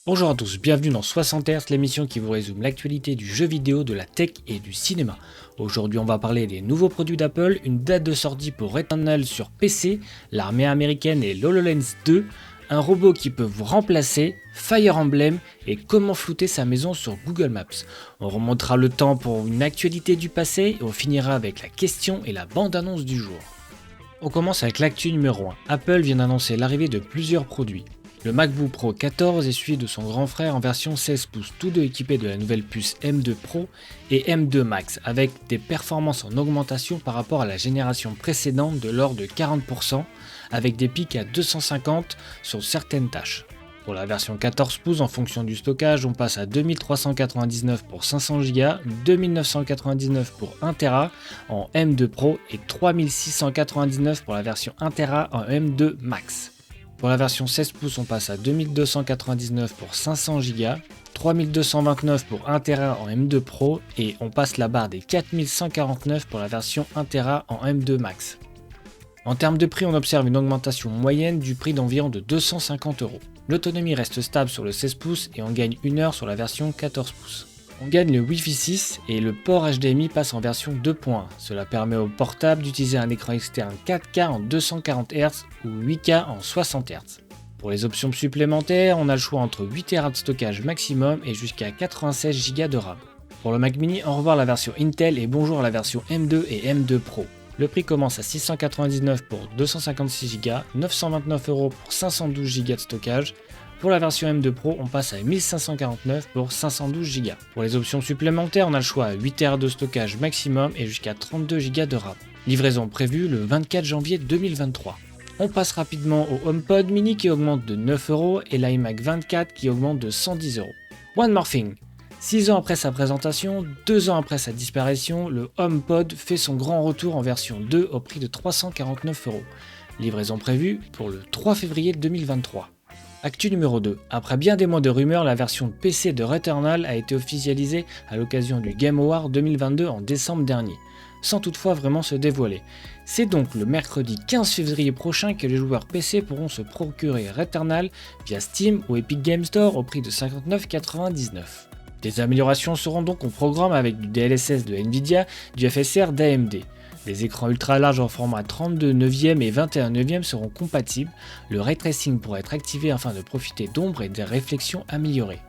Bonjour à tous, bienvenue dans 60 Hz, l'émission qui vous résume l'actualité du jeu vidéo, de la tech et du cinéma. Aujourd'hui on va parler des nouveaux produits d'Apple, une date de sortie pour Returnal sur PC, l'armée américaine et l'HoloLens 2, un robot qui peut vous remplacer, Fire Emblem et comment flouter sa maison sur Google Maps. On remontera le temps pour une actualité du passé et on finira avec la question et la bande-annonce du jour. On commence avec l'actu numéro 1. Apple vient d'annoncer l'arrivée de plusieurs produits. Le MacBook Pro 14 est suivi de son grand frère en version 16 pouces, tous deux équipés de la nouvelle puce M2 Pro et M2 Max, avec des performances en augmentation par rapport à la génération précédente de l'ordre de 40%, avec des pics à 250 sur certaines tâches. Pour la version 14 pouces, en fonction du stockage, on passe à 2399 pour 500 Go, 2999 pour 1 Tera en M2 Pro et 3699 pour la version 1 Tera en M2 Max. Pour la version 16 pouces, on passe à 2299 pour 500 Go, 3229 pour 1 Tera en M2 Pro et on passe la barre des 4149 pour la version 1 Tera en M2 Max. En termes de prix, on observe une augmentation moyenne du prix d'environ de 250 €. L'autonomie reste stable sur le 16 pouces et on gagne 1 heure sur la version 14 pouces. On gagne le Wi-Fi 6 et le port HDMI passe en version 2.1. Cela permet au portable d'utiliser un écran externe 4K en 240 Hz ou 8K en 60 Hz. Pour les options supplémentaires, on a le choix entre 8 Tera de stockage maximum et jusqu'à 96 Go de RAM. Pour le Mac mini, au revoir la version Intel et bonjour à la version M2 et M2 Pro. Le prix commence à 699 pour 256 Go, 929 € pour 512 Go de stockage. Pour la version M2 Pro, on passe à 1549 pour 512 Go. Pour les options supplémentaires, on a le choix à 8 Tera de stockage maximum et jusqu'à 32 Go de RAM. Livraison prévue le 24 janvier 2023. On passe rapidement au HomePod mini qui augmente de 9 € et l'iMac 24 qui augmente de 110 €. One more thing. 6 ans après sa présentation, 2 ans après sa disparition, le HomePod fait son grand retour en version 2 au prix de 349 €. Livraison prévue pour le 3 février 2023. Actu numéro 2. Après bien des mois de rumeurs, la version PC de Returnal a été officialisée à l'occasion du Game Award 2022 en décembre dernier, sans toutefois vraiment se dévoiler. C'est donc le mercredi 15 février prochain que les joueurs PC pourront se procurer Returnal via Steam ou Epic Games Store au prix de 59,99 €. Des améliorations seront donc au programme avec du DLSS de Nvidia, du FSR d'AMD. Les écrans ultra larges en format 32 neuvième et 21 neuvième seront compatibles. Le ray tracing pourra être activé afin de profiter d'ombres et des réflexions améliorées.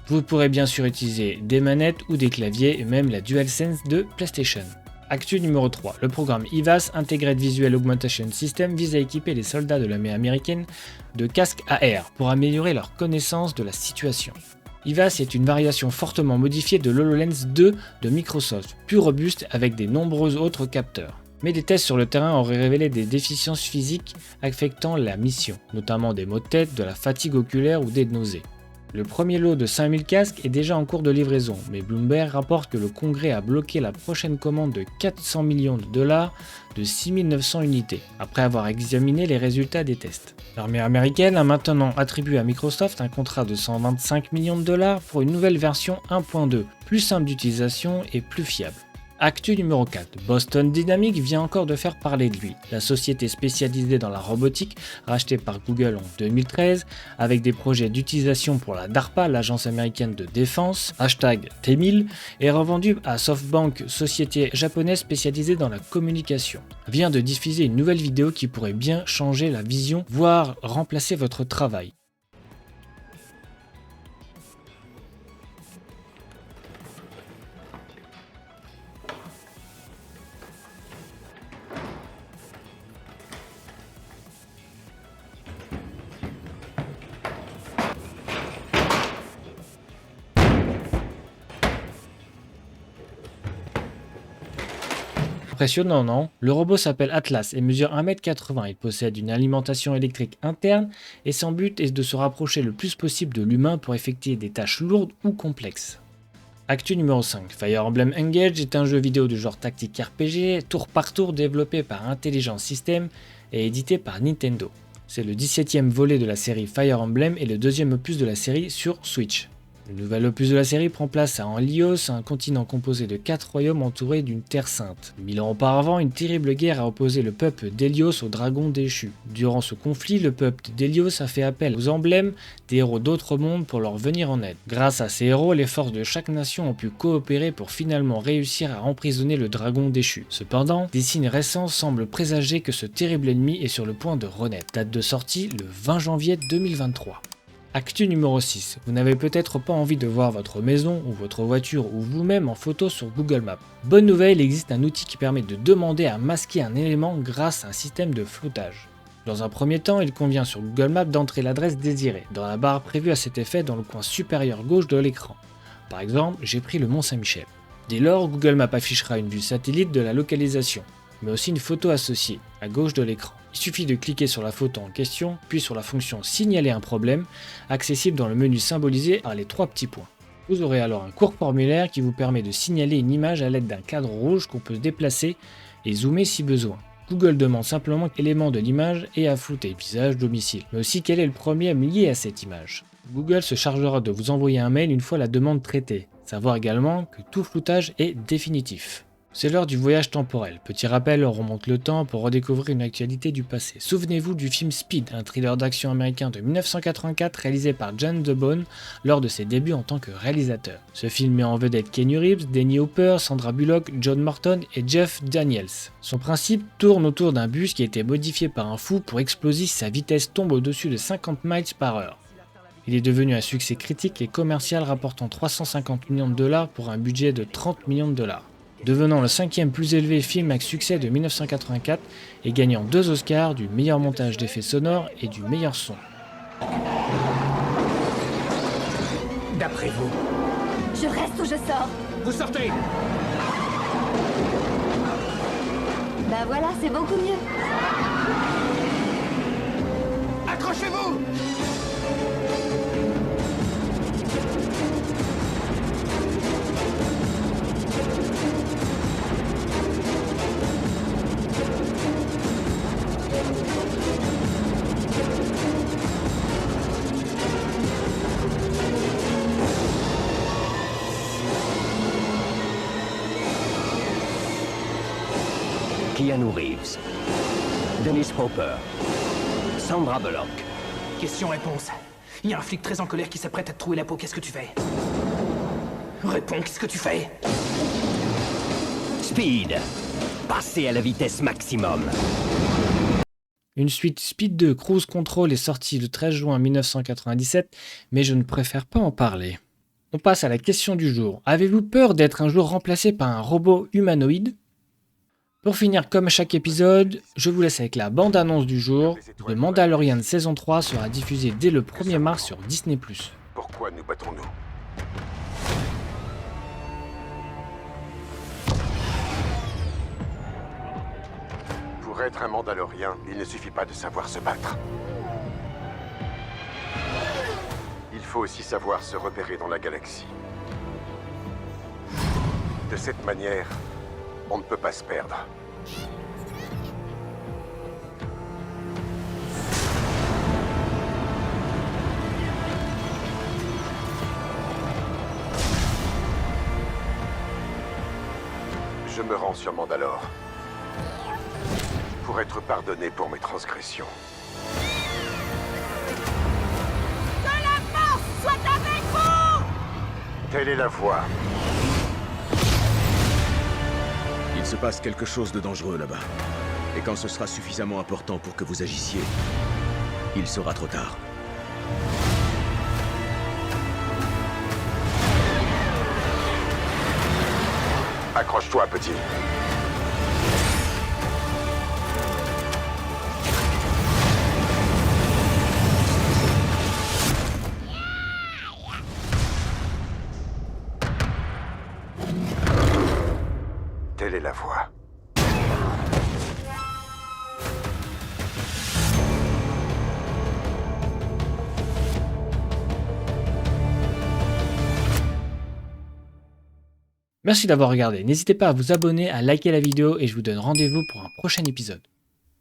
Vous pourrez bien sûr utiliser des manettes ou des claviers et même la DualSense de PlayStation. Actu numéro 3. Le programme IVAS Integrated Visual Augmentation System vise à équiper les soldats de l'armée américaine de casques AR pour améliorer leur connaissance de la situation. IVAS est une variation fortement modifiée de l'HoloLens 2 de Microsoft, plus robuste avec de nombreux autres capteurs. Mais des tests sur le terrain auraient révélé des déficiences physiques affectant la mission, notamment des maux de tête, de la fatigue oculaire ou des nausées. Le premier lot de 5000 casques est déjà en cours de livraison, mais Bloomberg rapporte que le Congrès a bloqué la prochaine commande de 400 millions de dollars de 6900 unités, après avoir examiné les résultats des tests. L'armée américaine a maintenant attribué à Microsoft un contrat de 125 millions de dollars pour une nouvelle version 1.2, plus simple d'utilisation et plus fiable. Actu numéro 4. Boston Dynamics vient encore de faire parler de lui. La société spécialisée dans la robotique, rachetée par Google en 2013, avec des projets d'utilisation pour la DARPA, l'agence américaine de défense, #T1000, est revendue à SoftBank, société japonaise spécialisée dans la communication. Vient de diffuser une nouvelle vidéo qui pourrait bien changer la vision, voire remplacer votre travail. Impressionnant, non? Le robot s'appelle Atlas et mesure 1,80 m. Il possède une alimentation électrique interne et son but est de se rapprocher le plus possible de l'humain pour effectuer des tâches lourdes ou complexes. Actu numéro 5. Fire Emblem Engage est un jeu vidéo du genre tactique RPG, tour par tour développé par Intelligent System et édité par Nintendo. C'est le 17e volet de la série Fire Emblem et le deuxième opus de la série sur Switch. Le nouvel opus de la série prend place à Enlios, un continent composé de 4 royaumes entourés d'une terre sainte. 1000 ans auparavant, une terrible guerre a opposé le peuple d'Hélios aux dragons déchus. Durant ce conflit, le peuple d'Hélios a fait appel aux emblèmes des héros d'autres mondes pour leur venir en aide. Grâce à ces héros, les forces de chaque nation ont pu coopérer pour finalement réussir à emprisonner le dragon déchu. Cependant, des signes récents semblent présager que ce terrible ennemi est sur le point de renaître. Date de sortie, le 20 janvier 2023. Actu numéro 6. Vous n'avez peut-être pas envie de voir votre maison ou votre voiture ou vous-même en photo sur Google Maps. Bonne nouvelle, il existe un outil qui permet de demander à masquer un élément grâce à un système de floutage. Dans un premier temps, il convient sur Google Maps d'entrer l'adresse désirée dans la barre prévue à cet effet dans le coin supérieur gauche de l'écran. Par exemple, j'ai pris le Mont Saint-Michel. Dès lors, Google Maps affichera une vue satellite de la localisation, mais aussi une photo associée, à gauche de l'écran. Il suffit de cliquer sur la photo en question, puis sur la fonction signaler un problème, accessible dans le menu symbolisé par les 3 petits points. Vous aurez alors un court formulaire qui vous permet de signaler une image à l'aide d'un cadre rouge qu'on peut déplacer et zoomer si besoin. Google demande simplement l'élément de l'image et à flouter visage, domicile, mais aussi quel est le problème lié à cette image. Google se chargera de vous envoyer un mail une fois la demande traitée. Savoir également que tout floutage est définitif. C'est l'heure du voyage temporel. Petit rappel, on remonte le temps pour redécouvrir une actualité du passé. Souvenez-vous du film Speed, un thriller d'action américain de 1984 réalisé par John DeBone lors de ses débuts en tant que réalisateur. Ce film met en vedette Keanu Reeves, Dennis Hopper, Sandra Bullock, John Morton et Jeff Daniels. Son principe tourne autour d'un bus qui a été modifié par un fou pour exploser si sa vitesse tombe au-dessus de 50 miles par heure. Il est devenu un succès critique et commercial rapportant 350 millions de dollars pour un budget de 30 millions de dollars. Devenant le 5e plus élevé film avec succès de 1984 et gagnant 2 Oscars du meilleur montage d'effets sonores et du meilleur son. D'après vous, Je reste ou je sors? vous sortez. Bah voilà, c'est beaucoup mieux. Accrochez-vous. Keanu Reeves, Dennis Hopper, Sandra Bullock. Question-réponse. Il y a un flic très en colère qui s'apprête à te trouer la peau. Qu'est-ce que tu fais? Réponds, qu'est-ce que tu fais? Speed. Passez à la vitesse maximum. Une suite Speed 2 Cruise Control est sortie le 13 juin 1997, mais je ne préfère pas en parler. On passe à la question du jour. Avez-vous peur d'être un jour remplacé par un robot humanoïde? Pour finir, comme à chaque épisode, je vous laisse avec la bande-annonce du jour. The Mandalorian saison 3 sera diffusée dès le 1er mars sur Disney+. Pourquoi nous battons-nous? Pour être un Mandalorien, il ne suffit pas de savoir se battre. Il faut aussi savoir se repérer dans la galaxie. De cette manière, on ne peut pas se perdre. Je me rends sur Mandalore pour être pardonné pour mes transgressions. Que la force soit avec vous! Telle est la voie. Il se passe quelque chose de dangereux là-bas. Et quand ce sera suffisamment important pour que vous agissiez, il sera trop tard. Accroche-toi, petit. Telle est la voie. Merci d'avoir regardé. N'hésitez pas à vous abonner, à liker la vidéo et je vous donne rendez-vous pour un prochain épisode.